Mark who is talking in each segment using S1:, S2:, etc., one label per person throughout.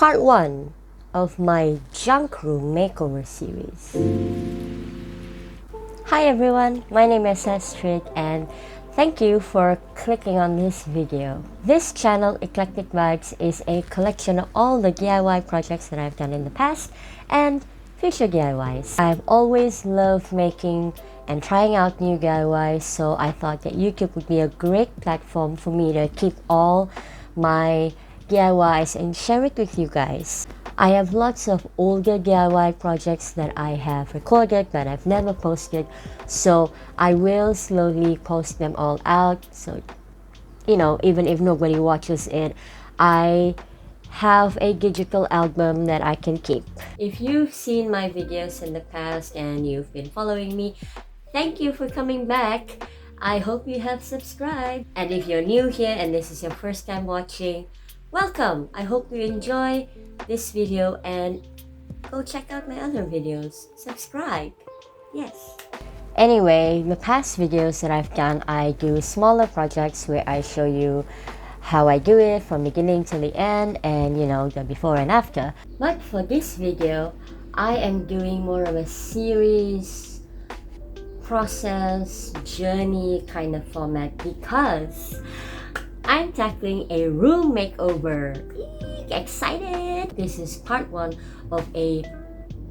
S1: part 1 of my junk room makeover series. Hi everyone, my name is Astrid and thank you for clicking on this video. This channel, Eclectic Vibes, is a collection of all the DIY projects that I've done in the past and future DIYs. I've always loved making and trying out new DIYs, so I thought that YouTube would be a great platform for me to keep all my DIYs and share it with you guys. I have lots of older DIY projects that I have recorded but I've never posted, so I will slowly post them all out, so even if nobody watches it, I have a digital album that I can keep. If you've seen my videos in the past and you've been following me, thank you for coming back. I hope you have subscribed. And if you're new here and this is your first time watching, welcome! I hope you enjoy this video and go check out my other videos. Subscribe. Yes. Anyway, the past videos that I've done, I do smaller projects where I show you how I do it from beginning to the end and the before and after. But for this video, I am doing more of a series, process, journey kind of format because I'm tackling a room makeover. Eek, excited! This is part 1 of a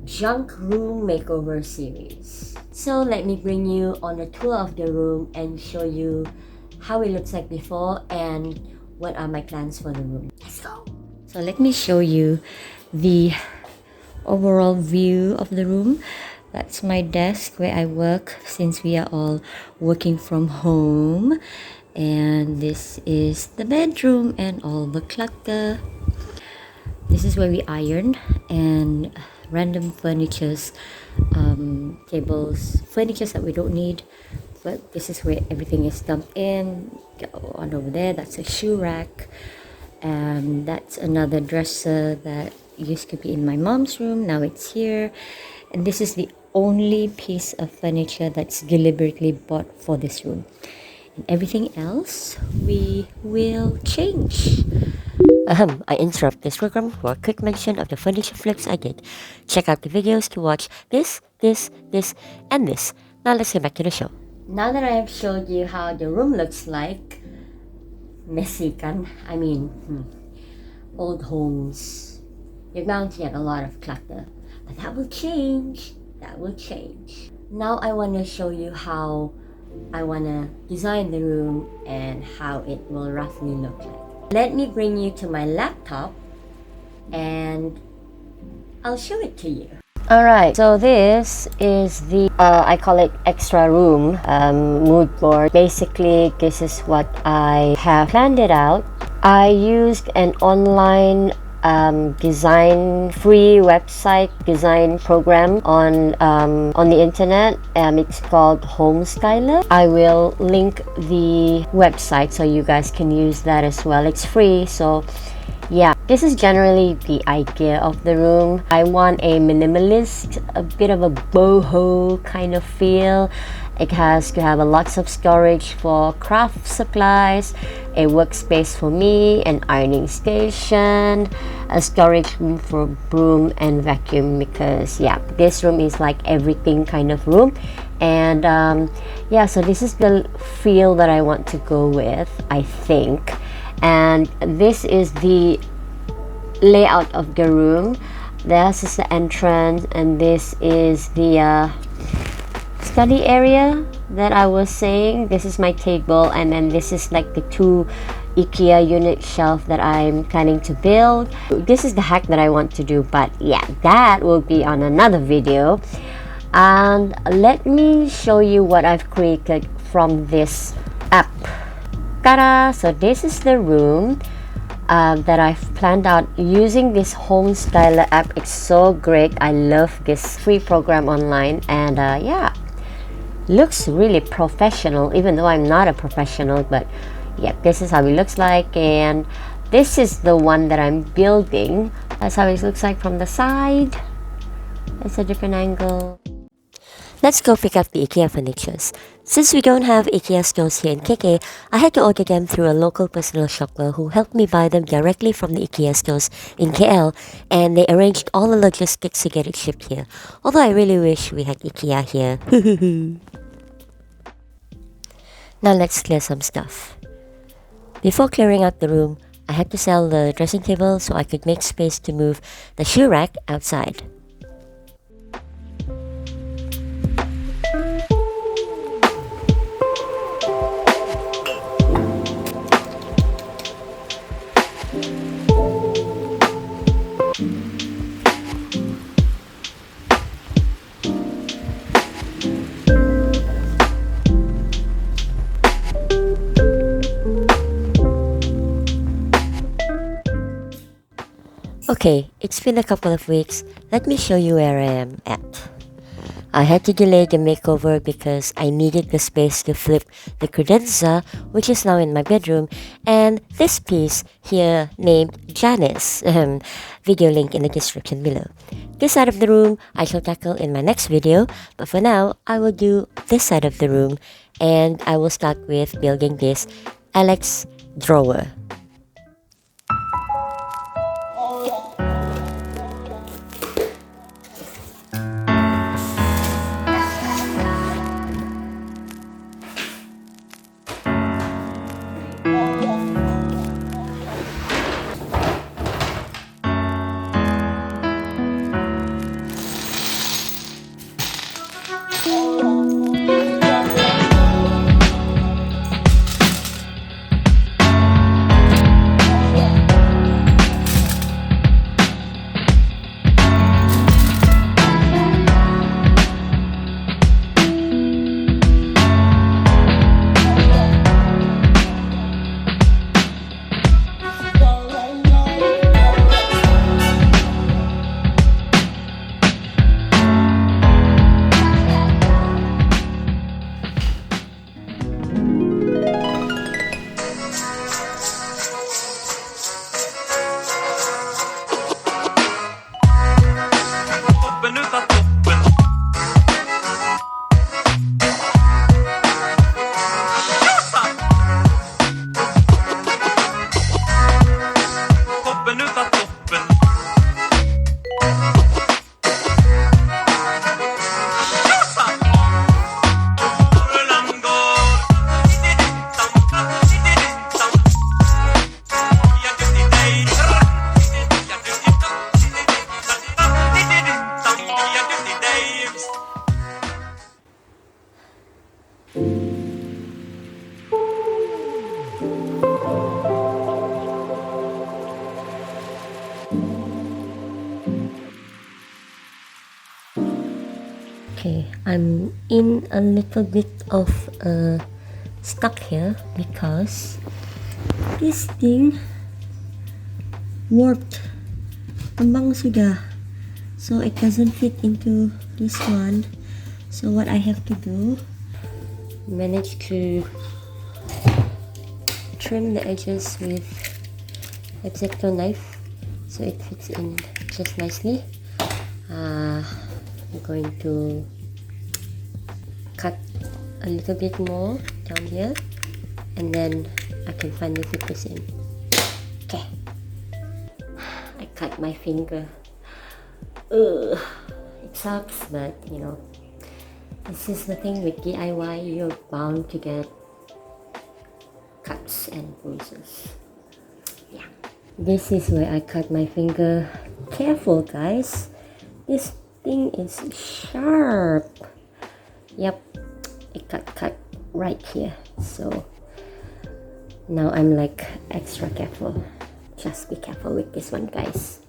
S1: junk room makeover series. So let me bring you on a tour of the room and show you how it looks like before and what are my plans for the room. Let's go! So let me show you the overall view of the room. That's my desk where I work since we are all working from home. And this is the bedroom and all the clutter. This is where we iron and random furnitures, tables, furnitures that we don't need. But this is where everything is dumped in. Go on over there, that's a shoe rack. And that's another dresser that used to be in my mom's room. Now it's here. And this is the only piece of furniture that's deliberately bought for this room. And everything else we will change. I interrupt this program for a quick mention of the furniture flips I did. Check out the videos to watch this, and this. Now let's get back to the show. Now that I have showed you how the room looks like, messy kan? I mean, old homes, you're bound to get a lot of clutter. But that will change. That will change. Now I want to show you how I want to design the room and how it will roughly look like. Let me bring you to my laptop and I'll show it to you. Alright, so this is the, I call it extra room mood board. Basically, this is what I have planned it out. I used an online free website design program on the internet. It's called Home Styler. I will link the website so you guys can use that as well. It's free, so yeah. This is generally the idea of the room. I want a minimalist, a bit of a boho kind of feel. It has to have lots of storage for craft supplies, a workspace for me, an ironing station, a storage room for broom and vacuum, because yeah, this room is like everything kind of room. And yeah, so this is the feel that I want to go with, I think. And this is the layout of the room. This is the entrance and this is the study area that I was saying. This is my table and then this is like the 2 IKEA unit shelf that I'm planning to build. This is the hack that I want to do, but yeah, that will be on another video. And let me show you what I've created from this app. Ta-da! So this is the room that I've planned out using this Home Styler app. It's so great. I love this free program online, and yeah, looks really professional, even though I'm not a professional. But yeah, this is how it looks like, and this is the one that I'm building. That's how it looks like from the side. It's a different angle. Let's go pick up the IKEA furnitures. Since we don't have IKEA stores here in KK, I had to order them through a local personal shopper who helped me buy them directly from the IKEA stores in KL, and they arranged all the logistics to get it shipped here. Although I really wish we had IKEA here. Now let's clear some stuff. Before clearing out the room, I had to sell the dressing table so I could make space to move the shoe rack outside. Okay, it's been a couple of weeks. Let me show you where I am at. I had to delay the makeover because I needed the space to flip the credenza, which is now in my bedroom, and this piece here named Janice. Video link in the description below. This side of the room I shall tackle in my next video, but for now I will do this side of the room, and I will start with building this Alex drawer. Okay, I'm in a little bit of stuck here because this thing warped. Kembang sudah, so it doesn't fit into this one. So what I have to do, manage to trim the edges with X-Acto knife so it fits in just nicely. I'm going to cut a little bit more down here, and then I can finally fit this in. Okay, I cut my finger. Ugh, it sucks, but you know, this is the thing with DIY, you're bound to get cuts and bruises. Yeah, this is where I cut my finger. Careful guys, this thing is sharp. Yep, it got cut right here, so now I'm like extra careful. Just be careful with this one guys.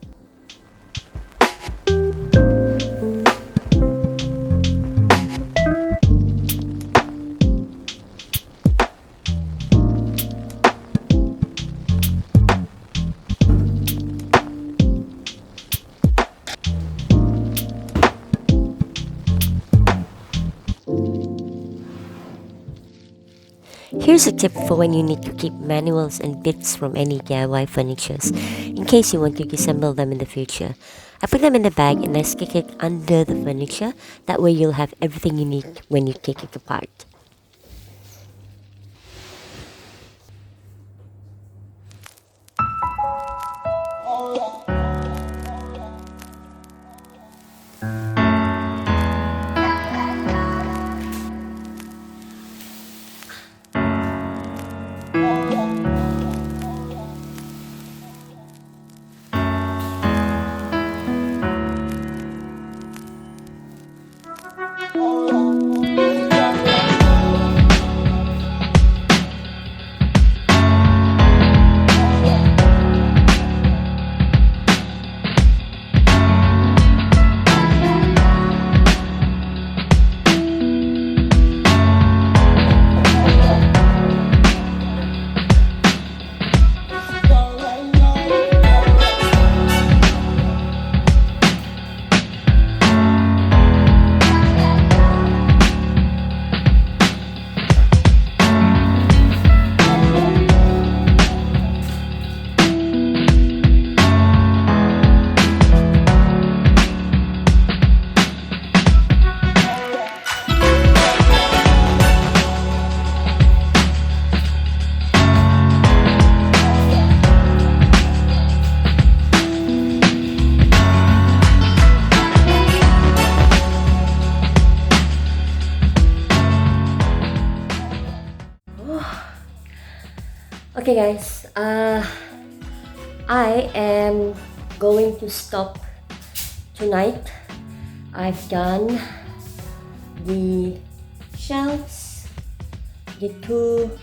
S1: Here's a tip for when you need to keep manuals and bits from any DIY furnitures, in case you want to disassemble them in the future. I put them in the bag and I stick it under the furniture. That way you'll have everything you need when you take it apart. Okay guys, I am going to stop tonight. I've done the shelves, the two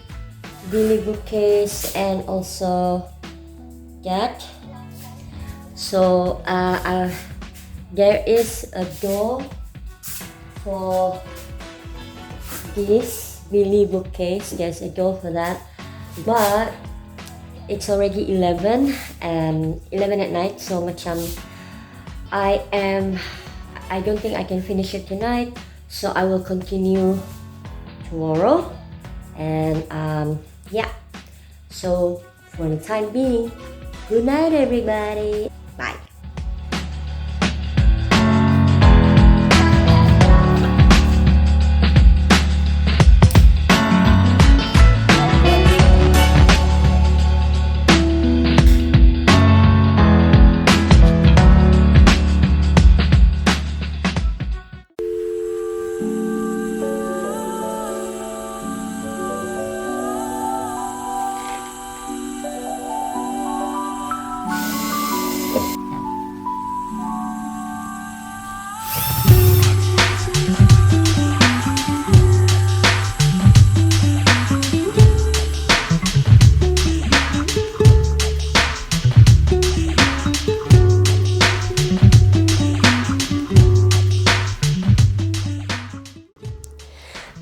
S1: Billy bookcase, and also that. So there is a door for this Billy bookcase. There's a door for that. But it's already 11 at night, so I don't think I can finish it tonight, so I will continue tomorrow. And yeah, so for the time being, good night everybody, bye.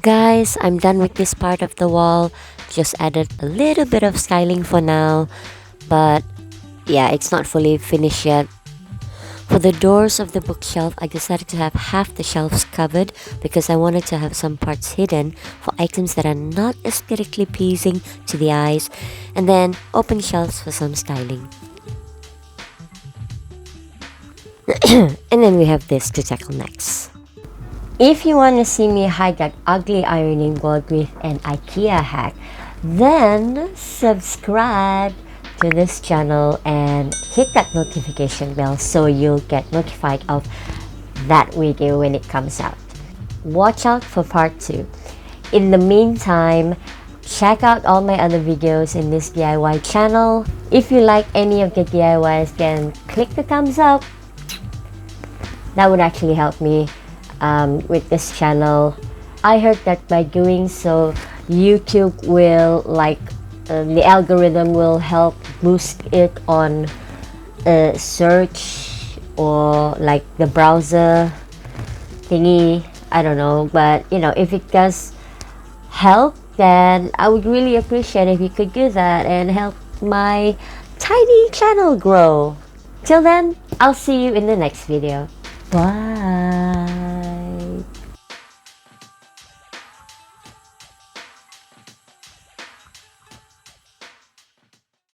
S1: Guys, I'm done with this part of the wall. Just added a little bit of styling for now, but yeah, it's not fully finished yet. For the doors of the bookshelf, I decided to have half the shelves covered because I wanted to have some parts hidden for items that are not aesthetically pleasing to the eyes, and then open shelves for some styling. And then we have this to tackle next. If you want to see me hide that ugly ironing board with an IKEA hack, then subscribe to this channel and hit that notification bell so you'll get notified of that video when it comes out. Watch out for part 2. In the meantime, check out all my other videos in this DIY channel. If you like any of the DIYs, then click the thumbs up. That would actually help me with this channel. I heard that by doing so, YouTube will the algorithm will help boost it on search or like the browser thingy. I don't know, but you know, if it does help, then I would really appreciate if you could do that and help my tiny channel grow. Till then, I'll see you in the next video. Bye.